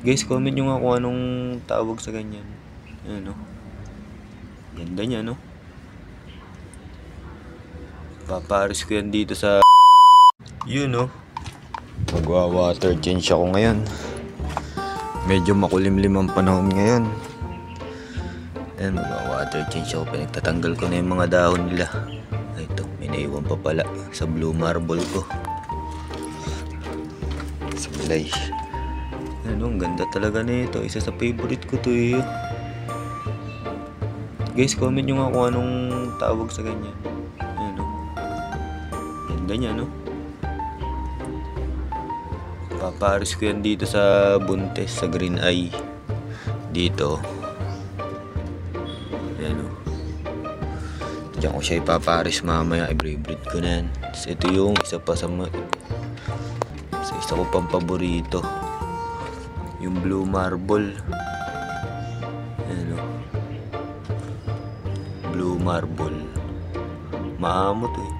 Guys, comment nyo nga kung anong tawag sa ganyan. Ayan, no? Ganda niya, no? Paparis ko yan dito sa... Yun, no? Magwa-water change ako ngayon. Medyo makulimlim ang panahon ngayon. Ayan, magwa-water change ako. Pinagtatanggal ko na yung mga dahon nila. Ito, may naiwan pa pala sa blue marble ko. Sablay. Ano, ang ganda talaga nito. Isa sa favorite ko to eh. Guys, comment nyo nga kung anong tawag sa ganyan. Ano. Ganda niya, no? Paparis ko yan dito sa buntes, sa green eye. Dito. Ayan, no? Diyan ko siya ipaparis mamaya. I-breed ko na yan. So, ito yung isa pa sa isa ko pang paborito. Yung blue marble. Ayan, o. Blue marble. Maamot eh.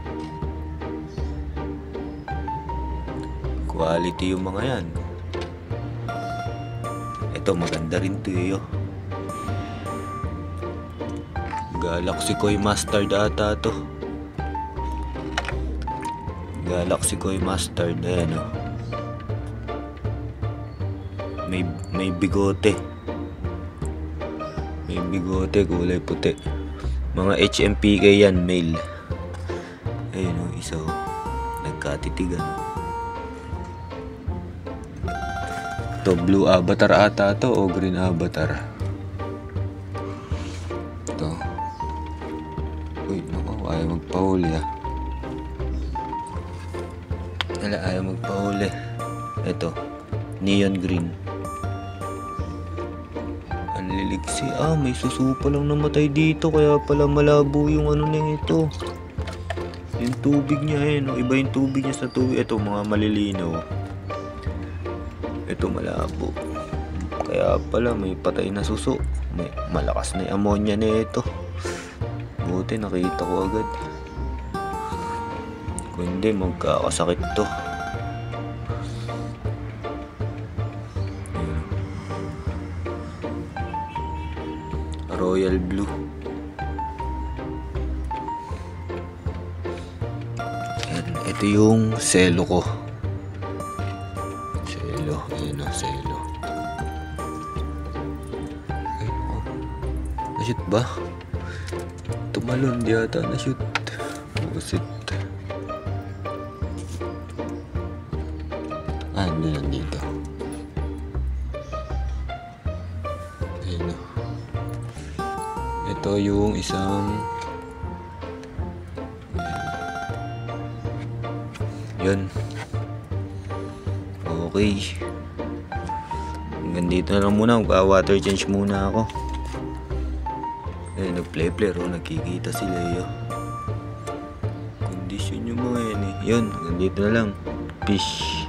Quality yung mga yan. Ito maganda rin to eh. Galaxy Koi Mustard ata to. Galaxy Koi Mustard. Ayan o. May bigote. May bigote, kulay puti. Mga HMPK yan, male. Ayun o, isa o. Nagkatitigan. Ito, blue avatar ata to o green avatar. Ito. Uy, naku, ayaw magpahuli ah. Ayaw magpahuli. Ito, neon green. Liliksi. May susupa lang namatay dito. Kaya pala malabo yung ano na ito. Yung tubig niya eh. No? Iba yung tubig niya sa tubig. Ito mga malilinaw. Ito malabo. Kaya pala may patay na suso. May malakas na yung ammonia na ito. Buti nakita ko agad. Kung hindi magkakasakit to. Royal blue. Ayan, ito yung selo ko. Selo, ayan o, selo. Ay, oh. Na-shoot ba? Tumalon di ata na-shoot. Busit. Ano yan dito? Ayan o. Ito yung isang yun. Okay. Hanggang dito na lang muna. Water change muna ako. Nag-play nagkikita sila yun. Condition yung mga yan eh. Yun. Hanggang dito na lang. Peace.